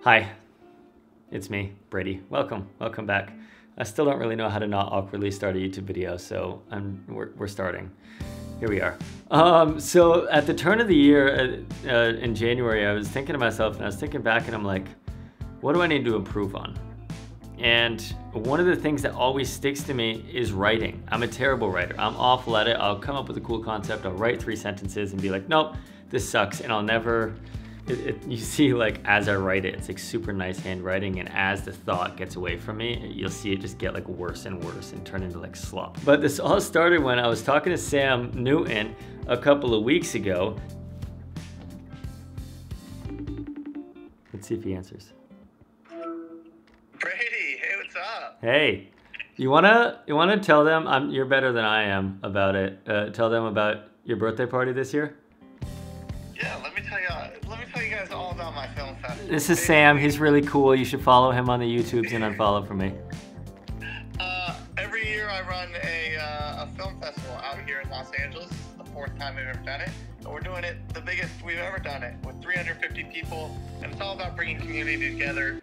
Hi, it's me, Brady. Welcome back. I still don't really know how to not awkwardly start a YouTube video, so we're starting. Here we are. So at the turn of the year in January, I was thinking to myself, and I was thinking back, and I'm like, what do I need to improve on? And one of the things that always sticks to me is writing. I'm a terrible writer. I'm awful at it. I'll come up with a cool concept, I'll write 3 sentences and be like, nope, this sucks, and I'll never. You see, like, as I write it, it's like super nice handwriting, and as the thought gets away from me, you'll see it just get like worse and worse and turn into like slop. But this all started when I was talking to Sam Newton a couple of weeks ago. Let's see if he answers. Brady, hey, what's up? Hey, you wanna tell them you're better than I am about it. Tell them about your birthday party this year. Yeah, let me tell you guys all about my film festival. This is Sam. He's really cool. You should follow him on the YouTubes and unfollow from me. Every year I run a film festival out here in Los Angeles. This is the 4th time we've ever done it. And we're doing it the biggest we've ever done it, with 350 people. And it's all about bringing community together.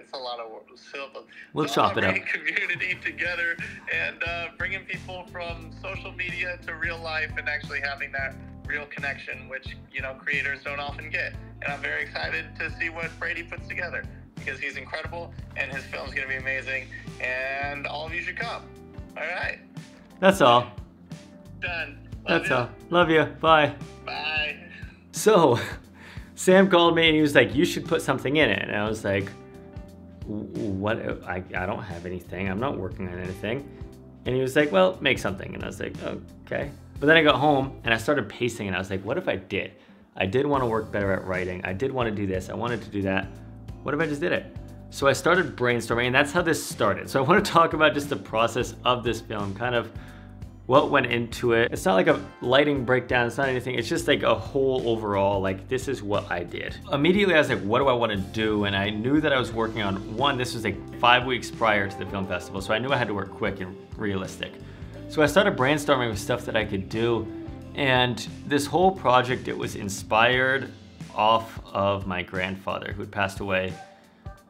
It's a lot of syllables. We'll chop it up. Bringing community together and bringing people from social media to real life and actually having that real connection, which, you know, creators don't often get. And I'm very excited to see what Brady puts together, because he's incredible and his film's gonna be amazing, and all of you should come. All right? That's all. Done. That's all. Love you. Bye. Bye. So, Sam called me and he was like, you should put something in it. And I was like, what? I don't have anything. I'm not working on anything. And he was like, well, make something. And I was like, okay. But then I got home and I started pacing, and I was like, what if I did? I did want to work better at writing. I did want to do this. I wanted to do that. What if I just did it? So I started brainstorming, and that's how this started. So I want to talk about just the process of this film, kind of what went into it. It's not like a lighting breakdown. It's not anything. It's just like a whole overall, like, this is what I did. Immediately I was like, what do I want to do? And I knew that I was working on one. This was like 5 weeks prior to the film festival. So I knew I had to work quick and realistic. So I started brainstorming with stuff that I could do, and this whole project, it was inspired off of my grandfather, who had passed away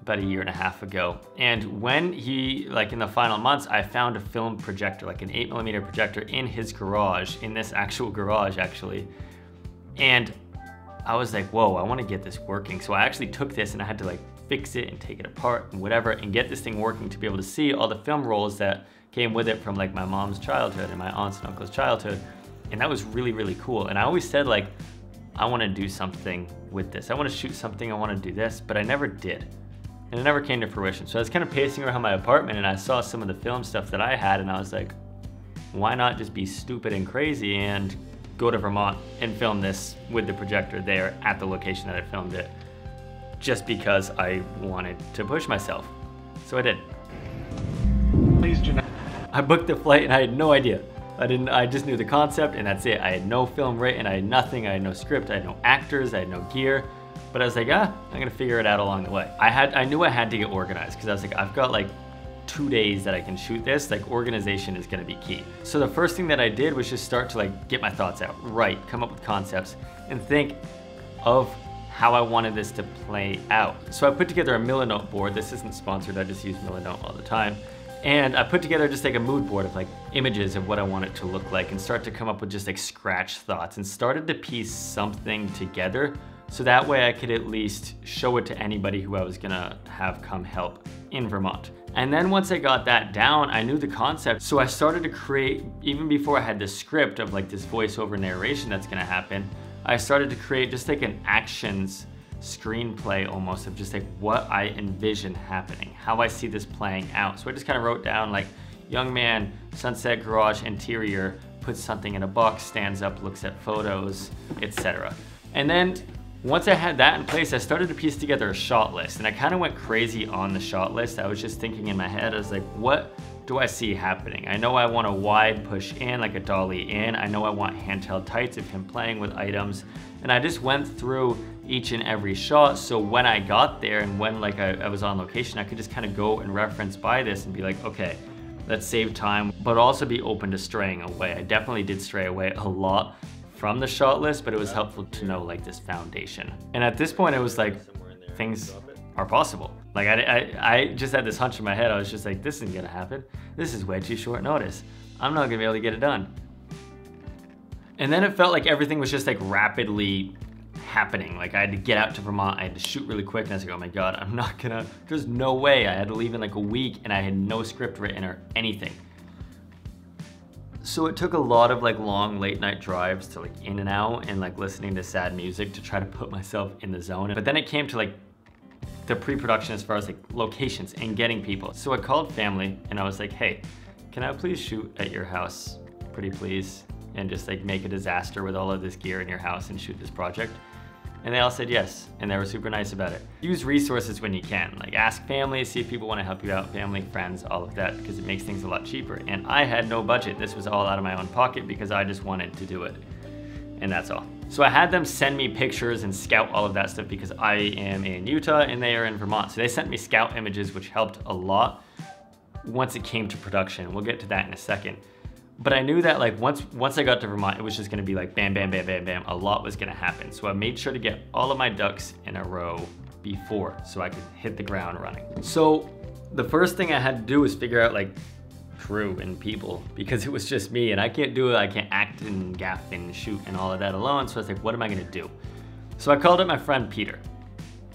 about 1.5 years ago. And when he, like in the final months, I found a film projector, like an 8mm projector in his garage, in this actual garage actually. And I was like, whoa, I want to get this working. So I actually took this and I had to like fix it and take it apart and whatever and get this thing working to be able to see all the film rolls that came with it from like my mom's childhood and my aunts and uncles' childhood. And that was really, really cool. And I always said, like, I want to do something with this. I want to shoot something, I want to do this, but I never did. And it never came to fruition. So I was kind of pacing around my apartment and I saw some of the film stuff that I had, and I was like, why not just be stupid and crazy and go to Vermont and film this with the projector there at the location that I filmed it, just because I wanted to push myself. So I did. Please do not. I booked the flight and I had no idea. I just knew the concept and that's it. I had no film written, I had nothing, I had no script, I had no actors, I had no gear. But I was like, I'm gonna figure it out along the way. I knew I had to get organized, because I was like, I've got like 2 days that I can shoot this. Like, organization is gonna be key. So the first thing that I did was just start to like get my thoughts out, write, come up with concepts, and think of how I wanted this to play out. So I put together a Milanote board. This isn't sponsored, I just use Milanote all the time. And I put together just like a mood board of like images of what I want it to look like, and start to come up with just like scratch thoughts, and started to piece something together so that way I could at least show it to anybody who I was gonna have come help in Vermont. And then once I got that down, I knew the concept. So I started to create, even before I had the script of like this voiceover narration that's gonna happen, I started to create just like an actions screenplay almost, of just like what I envision happening, how I see this playing out. So I just kind of wrote down like, young man, sunset garage interior, puts something in a box, stands up, looks at photos, etc. And then once I had that in place, I started to piece together a shot list, and I kind of went crazy on the shot list. I was just thinking in my head, I was like, what do I see happening? I know I want a wide push in, like a dolly in. I know I want handheld tights of him playing with items. And I just went through each and every shot, so when I got there and when like I was on location, I could just kind of go and reference by this and be like, okay, let's save time, but also be open to straying away. I definitely did stray away a lot from the shot list, but it was helpful to know like this foundation. And at this point, I was like, things are possible. Like I just had this hunch in my head. I was just like, this isn't gonna happen. This is way too short notice. I'm not gonna be able to get it done. And then it felt like everything was just like rapidly happening. Like I had to get out to Vermont, I had to shoot really quick, and I was like, oh my God, there's no way. I had to leave in like a week and I had no script written or anything. So it took a lot of like long late night drives to like in and out and like listening to sad music to try to put myself in the zone. But then it came to like the pre-production as far as like locations and getting people. So I called family and I was like, hey, can I please shoot at your house, pretty please? And just like make a disaster with all of this gear in your house and shoot this project. And they all said yes, and they were super nice about it. Use resources when you can. Like ask family, see if people want to help you out, family, friends, all of that, because it makes things a lot cheaper. And I had no budget. This was all out of my own pocket because I just wanted to do it. And that's all. So I had them send me pictures and scout all of that stuff because I am in Utah and they are in Vermont. So they sent me scout images, which helped a lot once it came to production. We'll get to that in a second. But I knew that like once I got to Vermont, it was just gonna be like bam, bam, bam, bam, bam. A lot was gonna happen. So I made sure to get all of my ducks in a row before so I could hit the ground running. So the first thing I had to do was figure out like crew and people because it was just me and I can't do it. I can't act and gaff and shoot and all of that alone. So I was like, what am I gonna do? So I called up my friend Peter.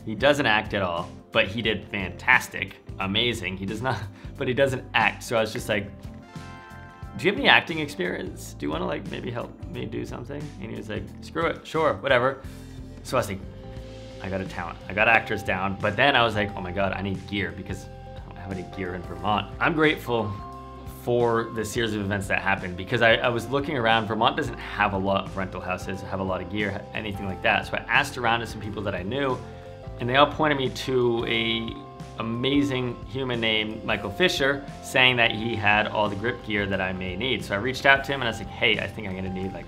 He doesn't act at all, but he did fantastic, amazing. He does not, but he doesn't act. So I was just like, do you have any acting experience? Do you want to like maybe help me do something? And he was like, screw it, sure, whatever. So I was like, I got a talent. I got actors down. But then I was like, oh my God, I need gear because I don't have any gear in Vermont. I'm grateful for the series of events that happened because I was looking around. Vermont doesn't have a lot of rental houses, have a lot of gear, anything like that. So I asked around to some people that I knew and they all pointed me to a amazing human named Michael Fisher saying that he had all the grip gear that I may need. So I reached out to him and I was like, hey, I think I'm gonna need like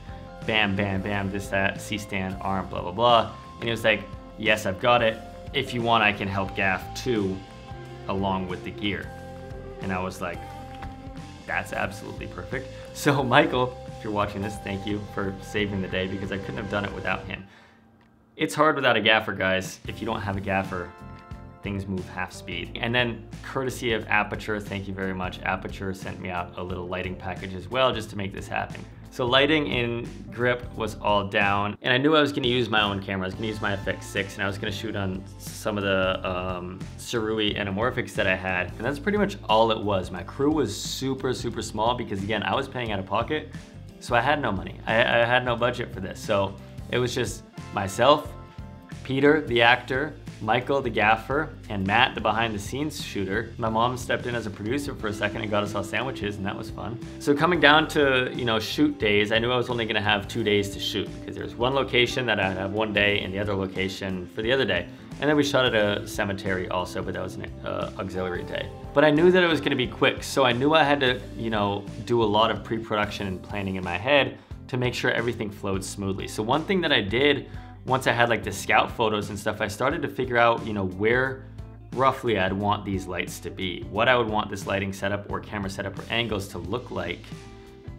bam, bam, bam, this, that, C-stand, arm, blah, blah, blah. And he was like, yes, I've got it. If you want, I can help gaff too, along with the gear. And I was like, that's absolutely perfect. So Michael, if you're watching this, thank you for saving the day because I couldn't have done it without him. It's hard without a gaffer, guys. If you don't have a gaffer, things move half speed. And then courtesy of Aperture, thank you very much. Aperture sent me out a little lighting package as well just to make this happen. So lighting in grip was all down and I knew I was gonna use my own camera. I was gonna use my FX6 and I was gonna shoot on some of the Sarui anamorphics that I had. And that's pretty much all it was. My crew was super, super small because again, I was paying out of pocket. So I had no money. I had no budget for this. So it was just myself, Peter, the actor, Michael, the gaffer, and Matt, the behind the scenes shooter. My mom stepped in as a producer for a second and got us all sandwiches and that was fun. So coming down to, shoot days, I knew I was only gonna have 2 days to shoot because there's one location that I'd have one day and the other location for the other day. And then we shot at a cemetery also, but that was an auxiliary day. But I knew that it was gonna be quick, so I knew I had to, do a lot of pre-production and planning in my head to make sure everything flowed smoothly. So one thing that I did once I had like the scout photos and stuff, I started to figure out, where roughly I'd want these lights to be, what I would want this lighting setup or camera setup or angles to look like.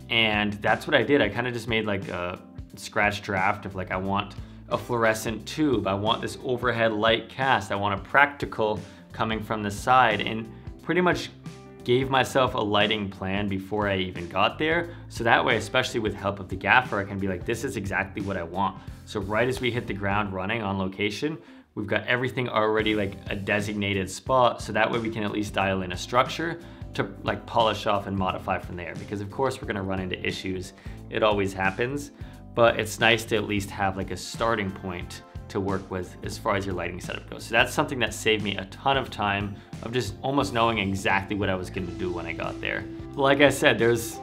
And that's what I did. I kind of just made like a scratch draft of like, I want a fluorescent tube. I want this overhead light cast. I want a practical coming from the side and pretty much gave myself a lighting plan before I even got there. So that way, especially with help of the gaffer, I can be like, this is exactly what I want. So right as we hit the ground running on location, we've got everything already like a designated spot. So that way we can at least dial in a structure to like polish off and modify from there. Because of course we're gonna run into issues. It always happens, but it's nice to at least have like a starting point to work with as far as your lighting setup goes. So that's something that saved me a ton of time of just almost knowing exactly what I was gonna do when I got there. Like I said, there's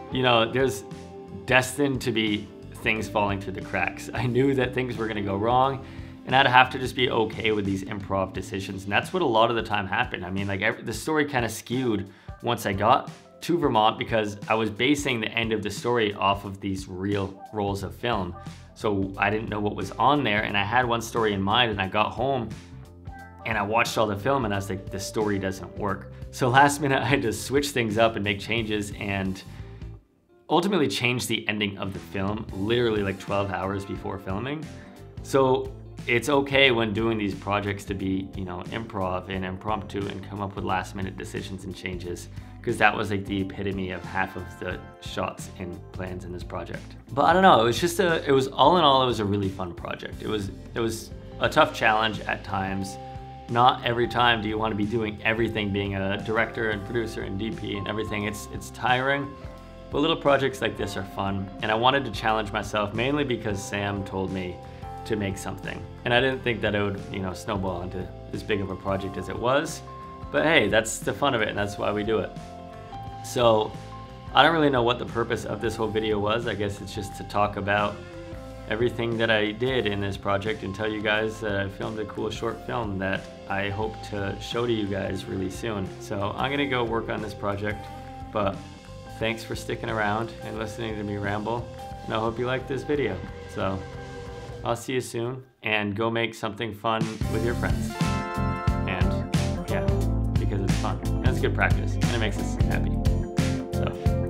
destined to be things falling through the cracks. I knew that things were gonna go wrong and I'd have to just be okay with these improv decisions. And that's what a lot of the time happened. I mean, like the story kind of skewed once I got to Vermont because I was basing the end of the story off of these real rolls of film. So I didn't know what was on there and I had one story in mind and I got home and I watched all the film and I was like, the story doesn't work. So last minute I had to switch things up and make changes and ultimately change the ending of the film literally like 12 hours before filming. So it's okay when doing these projects to be, you know, improv and impromptu and come up with last minute decisions and changes, because that was like the epitome of half of the shots and plans in this project. But I don't know, it was all in all, it was a really fun project. It was a tough challenge at times. Not every time do you want to be doing everything, being a director and producer and DP and everything. It's tiring, but little projects like this are fun. And I wanted to challenge myself mainly because Sam told me to make something. And I didn't think that it would, you know, snowball into as big of a project as it was. But hey, that's the fun of it, and that's why we do it. So I don't really know what the purpose of this whole video was. I guess it's just to talk about everything that I did in this project and tell you guys that I filmed a cool short film that I hope to show to you guys really soon. So I'm gonna go work on this project, but thanks for sticking around and listening to me ramble, and I hope you like this video. So I'll see you soon, and go make something fun with your friends. And yeah, because it's fun, and it's good practice, and it makes us happy. So